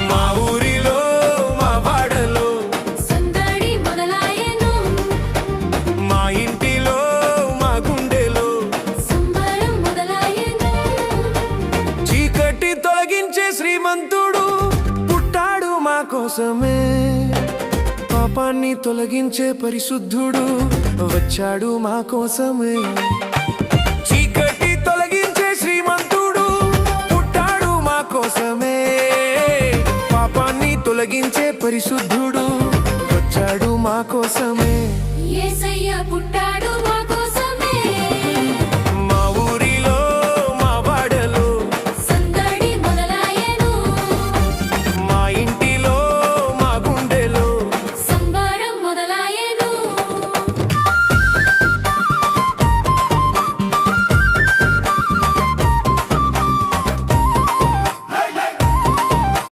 మా ఊరిలో మా వాడలో సందడి మొదలాయెను. మా ఇంటిలో మా గుండెలో సంబరం మొదలాయెను. చీకటి తొలగించే శ్రీమంతుడు పుట్టాడు మా కోసమే. పాపాన్ని తొలగించే పరిశుద్ధుడు వచ్చాడు మా కోసమే. చీకటి తొలగించే శ్రీమంతుడు పుట్టాడు మా కోసమే. పాపాన్ని తొలగించే పరిశుద్ధుడు వచ్చాడు మా కోసమే. యేసయ్య పుట్టాడు మా